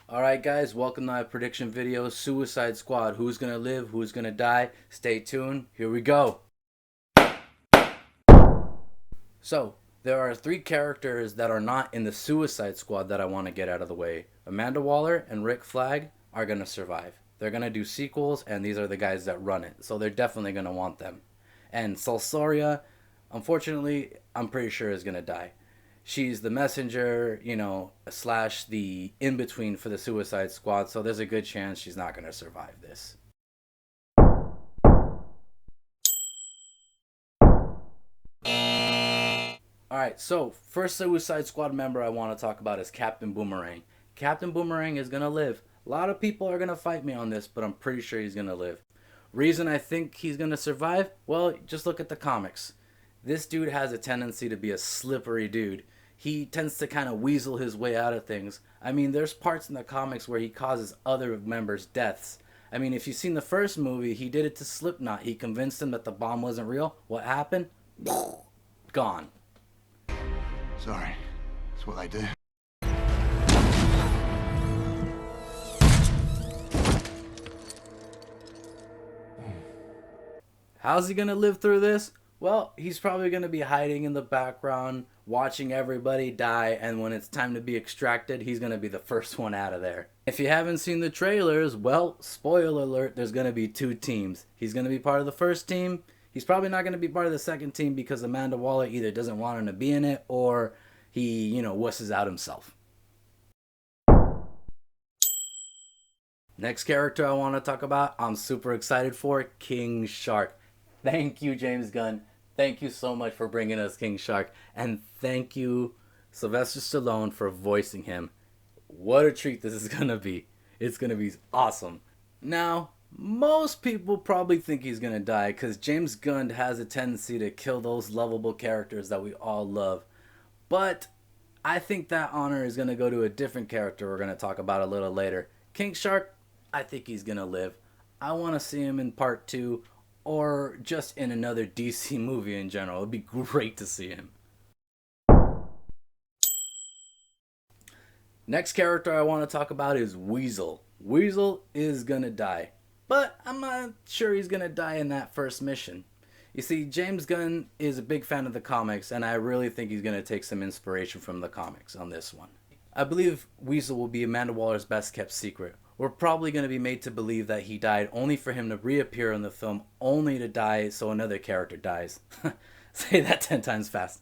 Alright guys, welcome to my prediction video, Suicide Squad. Who's gonna live, who's gonna die? Stay tuned, here we go. So, there are three characters that are not in the Suicide Squad that I want to get out of the way. Amanda Waller and Rick Flag are gonna survive. They're gonna do sequels, and these are the guys that run it, so they're definitely gonna want them. And Salsoria, unfortunately, I'm pretty sure is gonna die. She's the messenger, slash the in between for the Suicide Squad, so there's a good chance she's not going to survive this. Alright, so first Suicide Squad member I want to talk about is Captain Boomerang. Captain Boomerang is going to live. A lot of people are going to fight me on this, but I'm pretty sure he's going to live. Reason I think he's going to survive? Well, just look at the comics. This dude has a tendency to be a slippery dude. He tends to kind of weasel his way out of things. I mean, there's parts in the comics where he causes other members' deaths. I mean, if you've seen the first movie, he did it to Slipknot. He convinced him that the bomb wasn't real. What happened? Gone. Sorry. That's what I do. How's he going to live through this? Well, he's probably going to be hiding in the background, watching everybody die, and when it's time to be extracted, he's going to be the first one out of there. If you haven't seen the trailers, well, spoiler alert, there's going to be two teams. He's going to be part of the first team. He's probably not going to be part of the second team because Amanda Waller either doesn't want him to be in it or he, wusses out himself. Next character I want to talk about, I'm super excited for, King Shark. Thank you, James Gunn. Thank you so much for bringing us King Shark. And thank you, Sylvester Stallone, for voicing him. What a treat this is going to be. It's going to be awesome. Now, most people probably think he's going to die because James Gunn has a tendency to kill those lovable characters that we all love. But I think that honor is going to go to a different character we're going to talk about a little later. King Shark, I think he's going to live. I want to see him in part 2 or just in another DC movie in general. It'd be great to see him. Next character I want to talk about is Weasel. Weasel is gonna die, but I'm not sure he's gonna die in that first mission. You see, James Gunn is a big fan of the comics, and I really think he's gonna take some inspiration from the comics on this one. I believe Weasel will be Amanda Waller's best kept secret. We're probably going to be made to believe that he died only for him to reappear in the film, only to die so another character dies. Say that 10 times fast.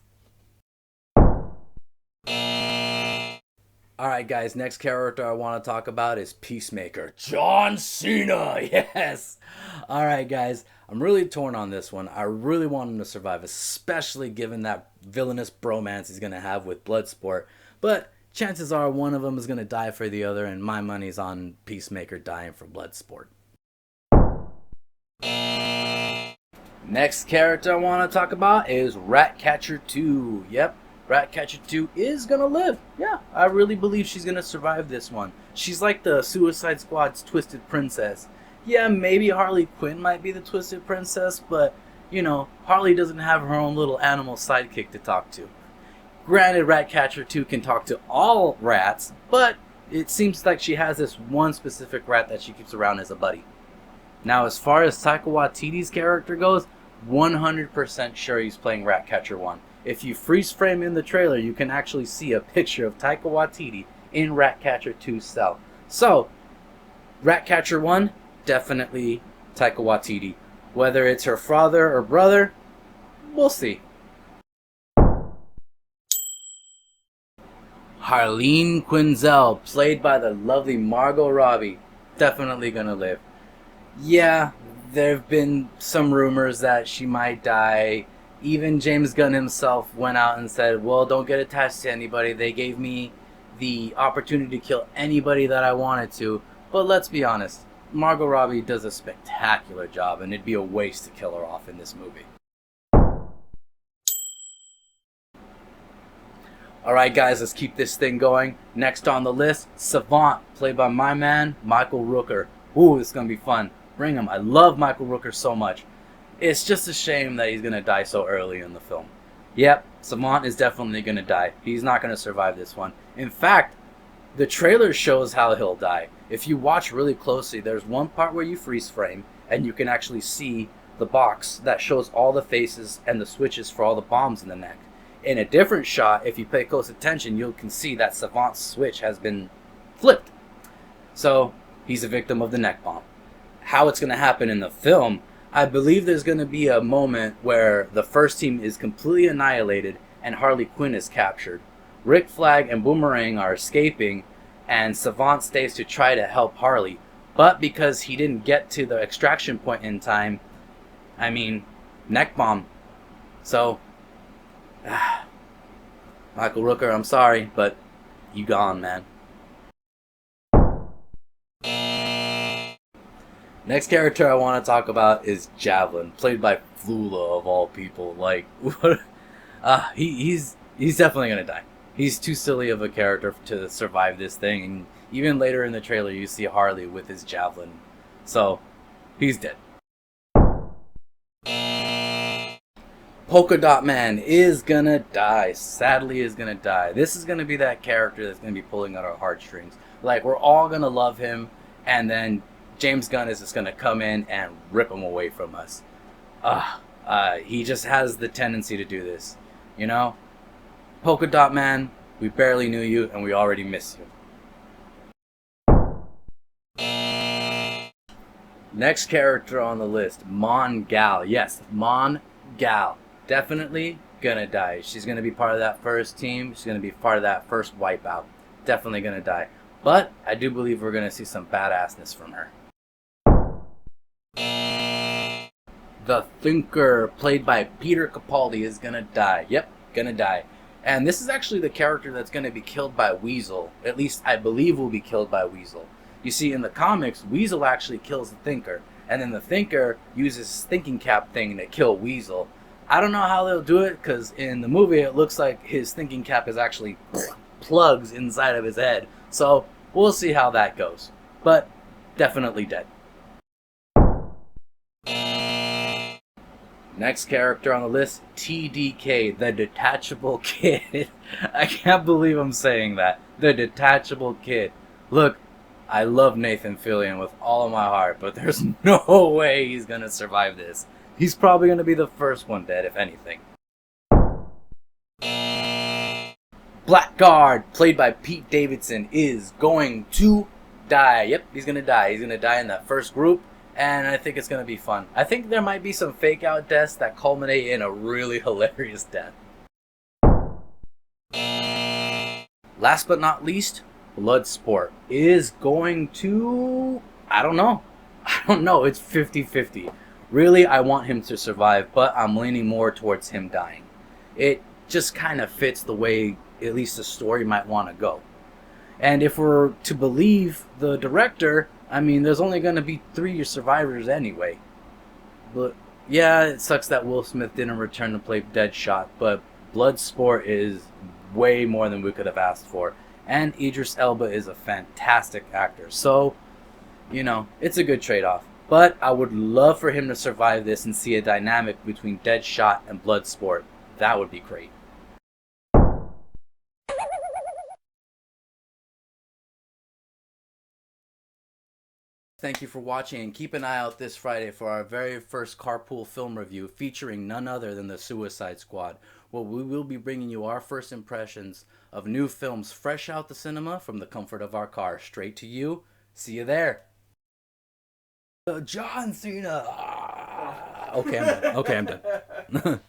Alright guys, next character I want to talk about is Peacemaker. John Cena! Yes! Alright guys, I'm really torn on this one. I really want him to survive, especially given that villainous bromance he's going to have with Bloodsport. But chances are one of them is going to die for the other, and my money's on Peacemaker dying for Bloodsport. Next character I want to talk about is Ratcatcher 2. Yep, Ratcatcher 2 is going to live. Yeah, I really believe she's going to survive this one. She's like the Suicide Squad's Twisted Princess. Yeah, maybe Harley Quinn might be the Twisted Princess, but, Harley doesn't have her own little animal sidekick to talk to. Granted, Ratcatcher 2 can talk to all rats, but it seems like she has this one specific rat that she keeps around as a buddy. Now, as far as Taika Waititi's character goes, 100% sure he's playing Ratcatcher 1. If you freeze frame in the trailer, you can actually see a picture of Taika Waititi in Ratcatcher 2's cell. So, Ratcatcher 1, definitely Taika Waititi. Whether it's her father or brother, we'll see. Harleen Quinzel, played by the lovely Margot Robbie, definitely gonna live. Yeah, there have been some rumors that she might die. Even James Gunn himself went out and said, well, don't get attached to anybody. They gave me the opportunity to kill anybody that I wanted to. But let's be honest, Margot Robbie does a spectacular job, and it'd be a waste to kill her off in this movie. Alright guys, let's keep this thing going. Next on the list, Savant, played by my man, Michael Rooker. Ooh, it's going to be fun. Bring him. I love Michael Rooker so much. It's just a shame that he's going to die so early in the film. Yep, Savant is definitely going to die. He's not going to survive this one. In fact, The trailer shows how he'll die. If you watch really closely, there's one part where you freeze frame and you can actually see the box that shows all the faces and the switches for all the bombs in the neck. In a different shot, if you pay close attention, you can see that Savant's switch has been flipped. So he's a victim of the neck bomb. How it's going to happen in the film, I believe there's going to be a moment where the first team is completely annihilated and Harley Quinn is captured. Rick Flag and Boomerang are escaping, and Savant stays to try to help Harley. But because he didn't get to the extraction point in time, neck bomb. So, Michael Rooker, I'm sorry, but you gone, man. Next character I want to talk about is Javelin, played by Flula of all people. Like, what? He's definitely gonna die. He's too silly of a character to survive this thing. And even later in the trailer, you see Harley with his javelin, so he's dead. Polka Dot Man is gonna die. Sadly, is gonna die. This is gonna be that character that's gonna be pulling at our heartstrings. Like, we're all gonna love him, and then James Gunn is just gonna come in and rip him away from us. He just has the tendency to do this, you know. Polka Dot Man, we barely knew you, and we already miss you. Next character on the list, Mon Gal. Yes, Mon Gal. Definitely gonna die. She's gonna be part of that first team. She's gonna be part of that first wipeout. Definitely gonna die. But I do believe we're gonna see some badassness from her. The Thinker, played by Peter Capaldi, is gonna die. Yep, gonna die. And this is actually the character that's gonna be killed by Weasel. At least I believe will be killed by Weasel. You see, in the comics, Weasel actually kills the Thinker, and then the Thinker uses his thinking cap thing to kill Weasel. I don't know how they'll do it, because in the movie it looks like his thinking cap is actually plugs inside of his head. So we'll see how that goes. But definitely dead. Next character on the list, TDK, the Detachable Kid. I can't believe I'm saying that. The Detachable Kid. Look, I love Nathan Fillion with all of my heart, but there's no way he's gonna survive this. He's probably gonna be the first one dead, if anything. Blackguard, played by Pete Davidson, is going to die. Yep, he's gonna die. He's gonna die in that first group, and I think it's gonna be fun. I think there might be some fake out deaths that culminate in a really hilarious death. Last but not least, Bloodsport is going to... I don't know. It's 50-50. Really, I want him to survive, but I'm leaning more towards him dying. It just kind of fits the way at least the story might want to go. And if we're to believe the director, there's only going to be 3 survivors anyway. But yeah, it sucks that Will Smith didn't return to play Deadshot, but Bloodsport is way more than we could have asked for. And Idris Elba is a fantastic actor. So, it's a good trade-off. But I would love for him to survive this and see a dynamic between Deadshot and Bloodsport. That would be great. Thank you for watching, and keep an eye out this Friday for our very first carpool film review featuring none other than the Suicide Squad, where we will be bringing you our first impressions of new films fresh out the cinema from the comfort of our car straight to you. See you there. John Cena. Okay, I'm done.